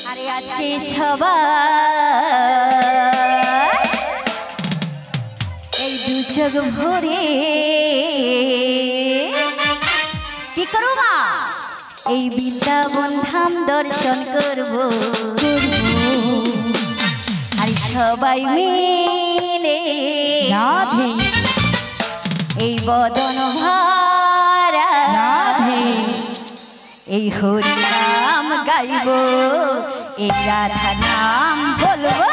আরে আজকে সবাই এই দু চোখ ভরে কি করব মা এই বৃন্দাবন ধাম দর্শন করব আর সবাই মিলে রাধে এই বদন ভরা রাধে এই হরি নাম গাইব এই রাধা নাম বলবো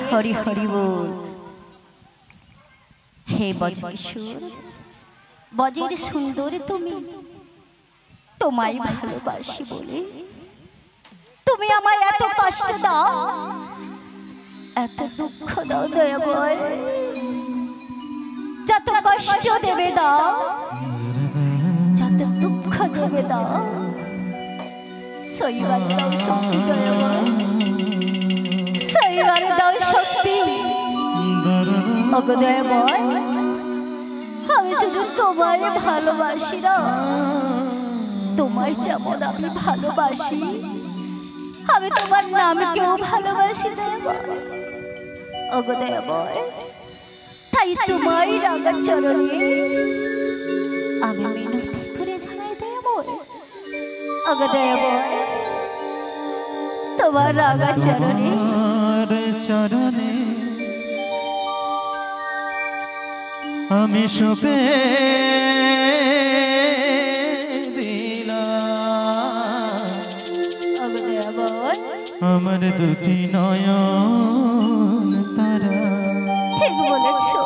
हरि हरि बोल हे बजकिशोर बजेर सुंदर तुम्हें तुम्हारी भालोबासी बोले तुम्हें आमाय एत कष्ट दाओ एत दुख दाओ दयामय যত কষ্ট দেবে দাও যত দুঃখ দেবে দাও সইবার দাও শক্তি দয়াময় সইবার দাও শক্তি ওগো দয়াময় আমি শুধু তোমায় ভালোবাসি না তোমায় যেমন আমি ভালোবাসি আমি তোমার নামকেও ভালোবাসি দয়াময় ওগো দয়াময় তাই তোমায় রাগা চরণে আমি মিনতি করে জানাই দয়াময় ওগো দয়াময় তোমার রাগা চরণে আমি সপে দিলাম ওগো দয়াময় আমার দুটি নয়ন তারা ঠিক বলেছো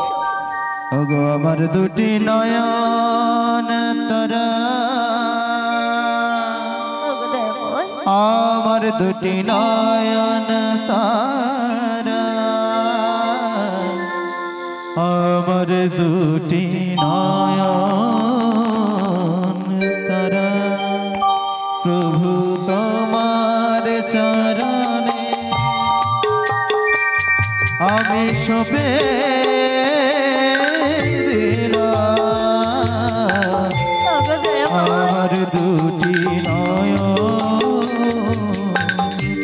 ওগো আমার দুটি নয়ন তারা ওগো দয়াময় আমার দুটি নয়ন তারা আমার দুটি নয়ন তারা প্রভু তোমার চরণে আমি সপে আমার দুটি নয়ন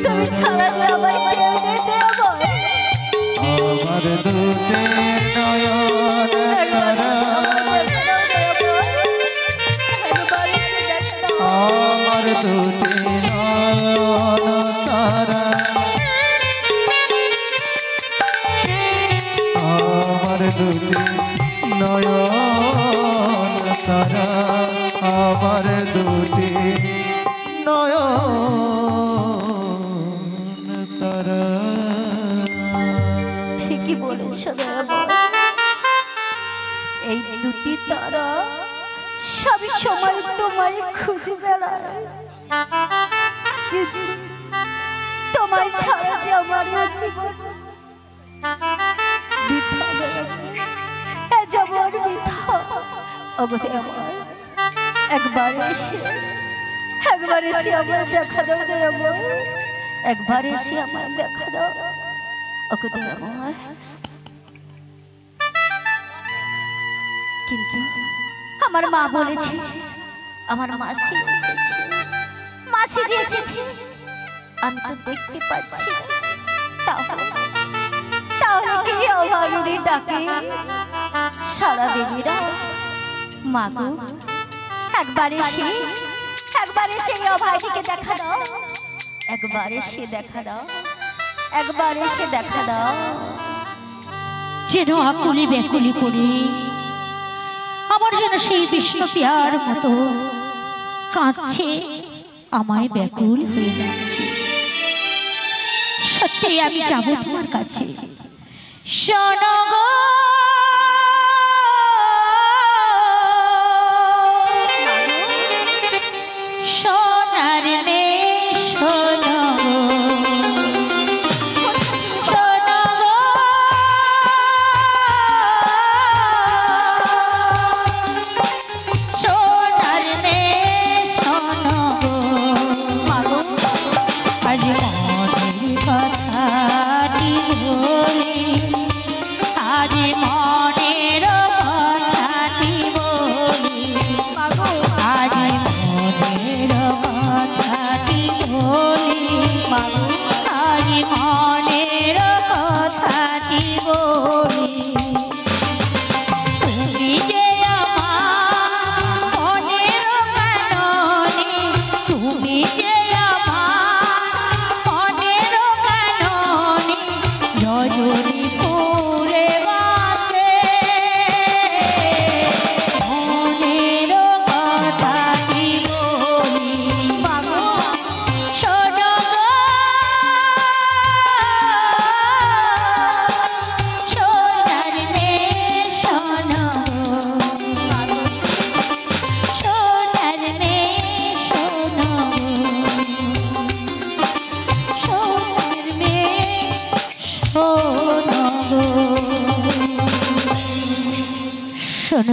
তুমি ছাড়া যে আমার কেউ নেই দয়াময় আমার দুটি নয়ন তারা তারা আমার দুটি নয়ন তারা। ঠিকই বলেছ দয়াময়, এই দুটি তারা সব সময় তোমায় খুঁজে বেড়ায়, কিন্তু তোমায় ছাড়া যে আমার জীবন বৃথা দয়াময়, এ জীবন বৃথা। ওগো দয়াময়, একবার এসে আমার দেখা দাও দয়াময়, একবার এসে আমার দেখা দাও। ওগো দয়াময়, কিন্তু আমার মা বলেছে, আমার মাসি এসেছে, মাসি যে এসেছে আমি তো দেখতে পাচ্ছি। তাহলে কি অভাগিনী ডাকে সারা দেবীরা? মাগো, একবার এসে অভাগীকে দেখা দাও, একবার এসে দেখা দাও, একবার এসে দেখা দাও। যেন আকুলি ব্যাকুলি করে আমার যেন সেই বিষ্ণু পিয়ার মতো কাঁদছে, আমায় ব্যাকুল হয়ে যাচ্ছে। সত্যি আমি যাব তোমার কাছে। শোনো গো সোনার নে, শোনো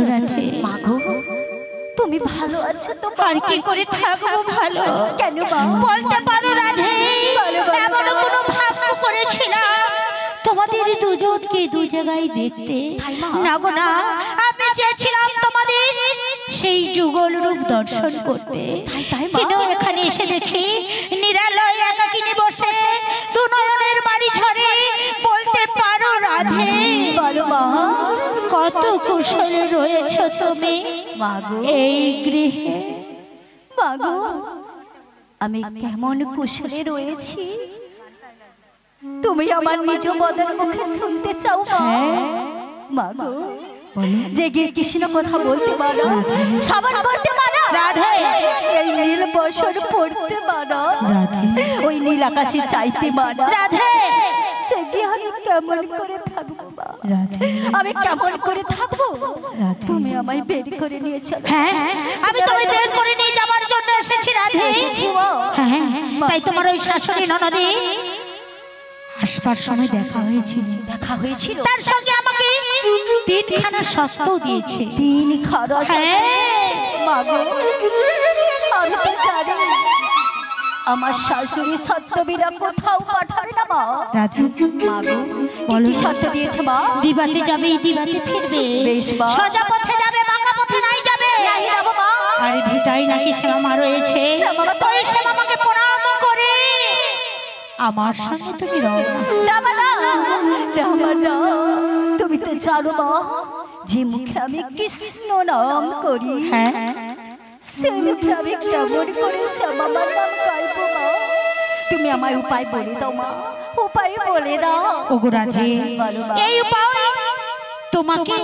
রাধে। মাগো, তুমি ভালো আছো তো? আর কি করে থাকবো ভালো? কেন মা? বলতে পারো রাধে, এমন কোনো ভাগ্য করেছিলাম তোমাদের দুজনকে দু জায়গায় দেখতে। না গো না, আমি চেয়েছিলাম তোমাদের সেই যুগল রূপ দর্শন করতে, কিন্তু এখানে এসে দেখি নিরালয় একাকিনী বসে দু নয়নের বাড়ি ঝরে। বলতে পারো রাধে, বলো মা, কত কুশলে রয়েছ তুমি মাগো এই গৃহে? মাগো, আমি কেমন কুশলে রয়েছি তুমি আমার নিজ বদন মুখে শুনতে চাও মা? মাগো, যে কৃষ্ণ কথা বলতে পারো, শ্রবণ করতে পারো রাধে, এই নীল বসন পড়তে পারো, ওই নীল আকাশে চাইতে পারো রাধে, সে কি আমি কেমন করে থাকবো মা? আমি কেমন করে থাকবো? তুমি আমায় বের করে নিয়ে চলো। হ্যাঁ, আমি তোমায় বের করে নিয়ে যাওয়ার জন্য এসেছি রাধে। হ্যাঁ, তাই তোমার ওই শাশুড়ি ননদে আসবার সময় দেখা হয়েছিল, তার সঙ্গে আমাকে তিনখানা শর্ত দিয়েছে। তিনখানা শর্ত? মাগো, আমি তো জানি আমার শাশুড়ি সত্যবীরা কোথাও পাঠাবে না মা। রাধে, মাগো, বলো কি শর্ত দিয়েছে মা? দিবাতে যাবে, দিবাতে ফিরবে। বেশ মা। সোজা পথে যাবে, বাঁকা পথে নাই যাবে। নাই যাব মা। আর ভিটাই নাকি শ্যামা রয়েছে, ওই শ্যামাকে প্রণাম করে আমার সঙ্গে তুমি রওনা। রামানা, তুমি তো জানো মা, যে মুখে আমি কৃষ্ণ নাম করি, হ্যাঁ, সে মুখে আমি কেমন করে শ্যামার নাম গাইব মা? তুমি আমায় উপায় বলে দাও মা, উপায় বলে দাও। ওগো রাধে, এই উপায় তোমাকে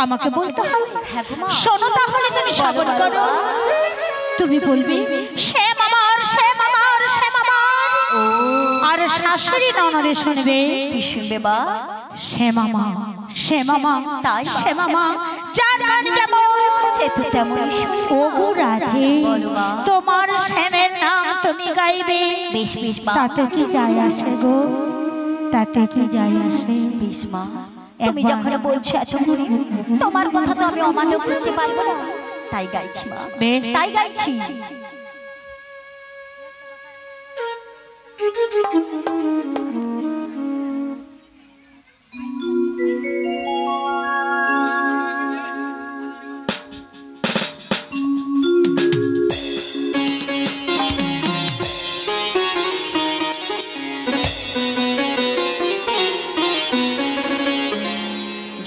আমাকে বলতে হবে? হ্যাঁ গো মা। শোনো তাহলে তুমি শ্রবণ করো। তুমি বলবে শ্যাম আমার, শ্যাম আমার, শ্যাম আমার। আর শাশুড়ি ননদে শুনবে, কি শুনবে বা? শ্যাম আমার, শ্যাম আমার, তাই? শ্যাম আমার। যার গান যেমন সে তো তেমনই শুনবে। ও গো রাধে, বলো মা। তোমার শ্যামের নাম তুমি গাইবে। বেশ বেশ মা। তাতে কি যায় আসে গো? তাতে কি যায় আসে? বেশ মা, তুমি একবার। যখন বলছো এত করে, তোমার কথা তো আমি অমান্য করতে পারবো না। তাই গাইছি মা, বেশ। তাই গাইছি।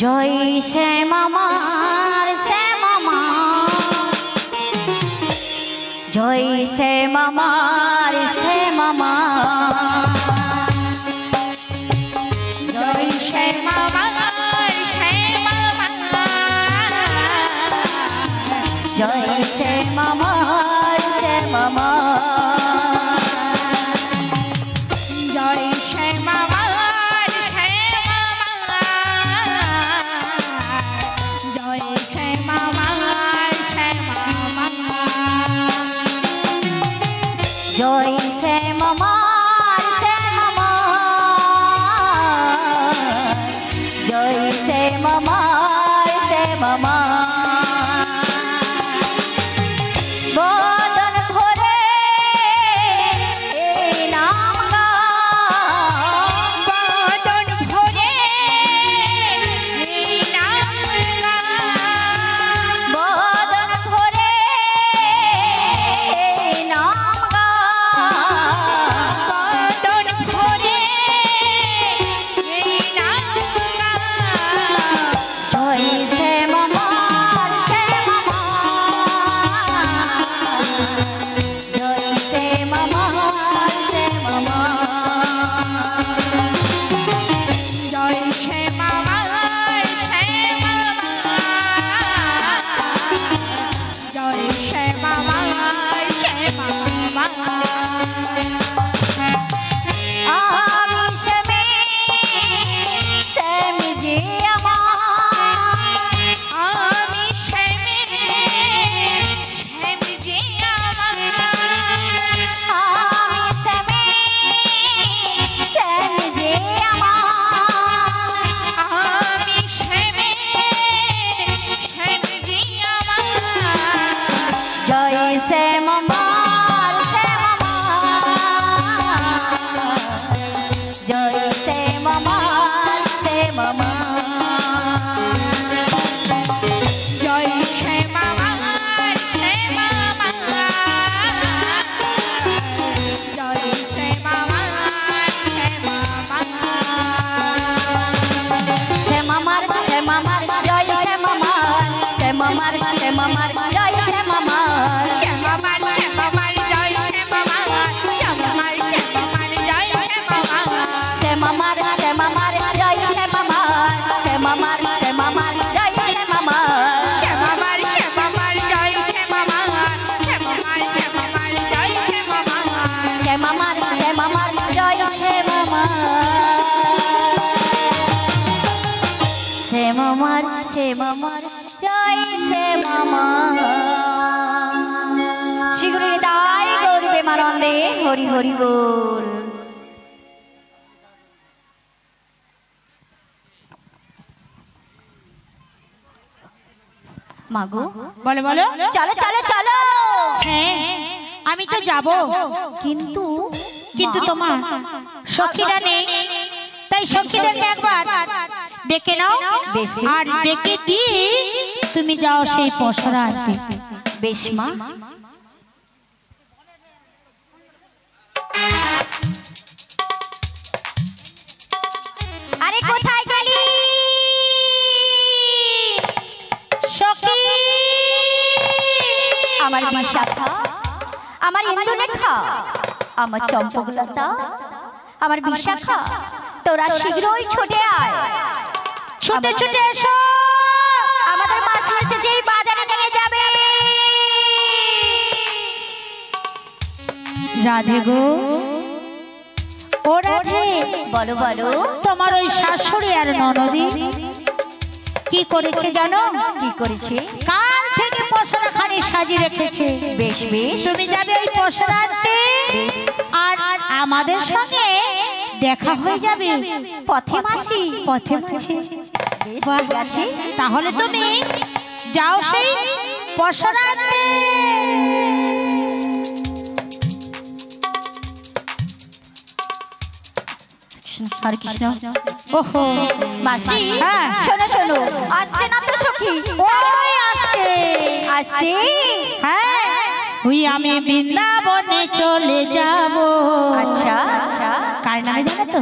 জয় শ্যাম আমার, শ্যাম আমার, জয় শ্যাম আমার, শ্যাম আমার, জয় শ্যাম আমার, শ্যাম আমার, জয় শ্যাম আমার, শ্যাম আমার, জয় শ্যাম আমার, শ্যাম আমার, জয় শ্যাম আমার, শ্যাম আমার, জয় শ্যাম আমার, শ্যাম আমার, জয় শ্যাম আমার, শ্যাম আমার, বদন ভরে এই নাম গাও, বদন ভরে এই নাম গাও, বদন ভরে এই নাম গাও, বদন ভরে এই নাম গাও, জয় শ্যাম আমার, শ্যাম আমার, জয় শ্যাম আমার, শ্যাম আমার, জয় শ্যাম আমার, শ্যাম আমার, জয় শ্যাম আমার, শ্যাম আমার, আমি শ্যামে, শ্যাম যে আমার, আমি শ্যামে, শ্যাম যে আমার, আমি শ্যামে, শ্যাম যে আমার, আমি শ্যামে, শ্যাম যে আমার, জয় শ্যাম আমার, শ্যাম আমার, জয় শ্যাম আমার, শ্যাম আমার, জয় শ্যাম আমার, শ্যাম আমার, জয় শ্যাম আমার, শ্যাম আমার, শ্যাম আমার, শ্যাম আমার, জয় শ্যাম আমার, শ্যাম আমার, শ্যাম আমার, জয় শ্যাম আমার, শ্যাম আমার, শ্যাম আমার, জয় শ্যাম আমার, শ্যাম আমার, শ্যাম আমার, জয় শ্যাম আমার, শ্যাম আমার, শ্যাম আমার, জয় শ্যাম আমার, শ্যাম আমার, শ্যাম আমার, জয় শ্যাম আমার, শ্যাম আমার, শ্যাম আমার, জয় শ্যাম আমার, শ্যাম আমার, শ্যাম আমার, জয় শ্যাম আমার, শ্যাম আমার, শ্যাম আমার, জয় শ্যাম আমার, শ্যাম আমার, শ্যাম আমার, জয় শ্যাম আমার। শ্রীগুরু তাই গৌর প্রেমানন্দে হরি হরি বল। মাগো, বলো বলো। চলো চলো চলো। হ্যাঁ আমি তো যাব, কিন্তু কিন্তু তোমার সখীরা নেই, তাই সখীদেরকে একবার ডেকে নাও, বেশ। আর ডেকে দিয়ে তুমি যাও সেই পসরা আছে। বেশ মা। আরে কোথায় গেলি সখী? আমার বিশাখা, আমার ইন্দুলেখা, আমার চম্পকলতা, আমার বিশাখা, তোরা শীঘ্রই ছুটে আয়। ছুটে ছুটে এসো। যেই বাজারে নিয়ে যাবে। রাধে গো, ও রাধে, বলো বলো, তোমার ওই শাশুড়ি আর ননদি কি করেছে জানো? কি করেছে? কাল থেকে পসরা খানি সাজিয়ে রেখেছে। বেশ বেশ, তুমি যাবে ওই পসরা আনতে, আর আমাদের সঙ্গে দেখা হয়ে যাবে পথে মাসি। পথে মাঝে। বাহ, ঠিক আছে। তাহলে তুমি যাও সেই পসরা আনতে। হরে কৃষ্ণ। ওহো মাসি, হ্যাঁ। শোনো শোনো, আসছে না তো সখী? ওই আসছে আসছে। হ্যাঁ, ওই আমি বৃন্দাবনে চলে যাব। আচ্ছা আচ্ছা, কার নামে জানো তো?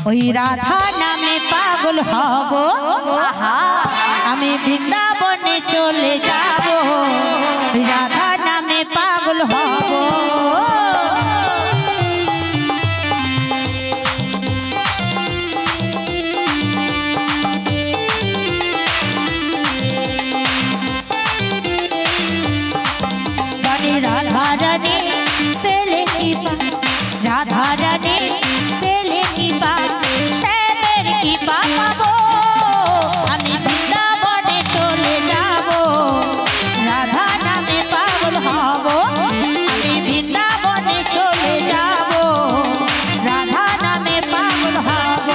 ওই রাধা নামে পাগল হব। আহা, আমি বৃন্দাবনে চলে যাব, ওই রাধা নামে পাগল হব। রাধা রানী পেলে কি পা, রাধা রানী পেলে কি পা, শ্যামের কি পা পাবো। আমি বৃন্দাবনে চলে যাব, রাধা নামে পাগল হব। আমি বৃন্দাবনে চলে যাব, রাধা নামে পাগল হব।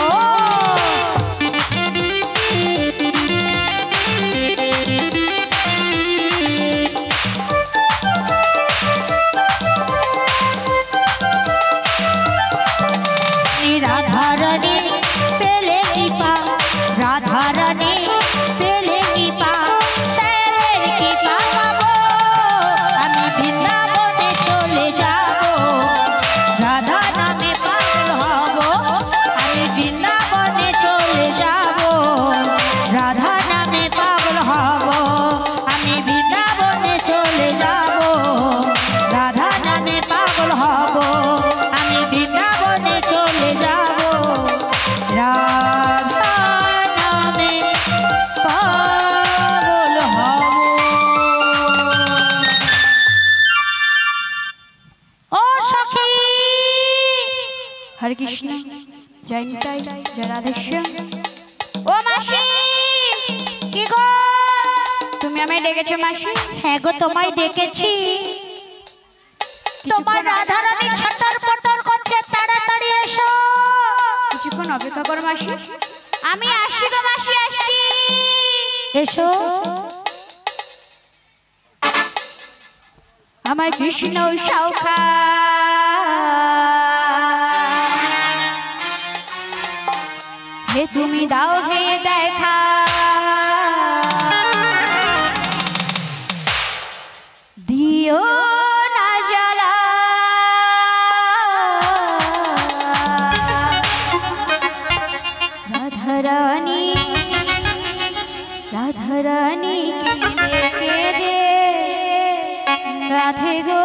রাধা রানী পেলে কি পা, রাধা রানী পেলে কি পা, শ্যামের কি পা পাবো। আমি বৃন্দাবনে চলে যাব, রাধা নামে পাগল হব। আমি বৃন্দাবনে চলে যাব, রাধা নামে পাগল হব। আমি বৃন্দাবনে চলে যাব, রাধা নামে পাগল হব। আমি বৃন্দাবনে চলে যাব, রাধা নামে পাগল হব। ও সখী, হরে কৃষ্ণ, জয় নিতাই, জয় রাধেশ্যাম। ও মাসি, কি গো? তুমি আমায় ডেকেছো মাসি? হ্যাঁ গো, তোমায় ডেকেছি। তোমার রাধা রানী ছটর পটর করছে, তাড়াতাড়ি এসো। কিছুক্ষণ অপেক্ষা করো মাসি, আমি আসছি গো মাসি, আসছি। এসো। আমার কৃষ্ণ সৌখা, হে তুমি দাও হে দেখা, দিও না জ্বালা। রাধারানী, রাধারানী কেঁদে কেঁদে রাধে গো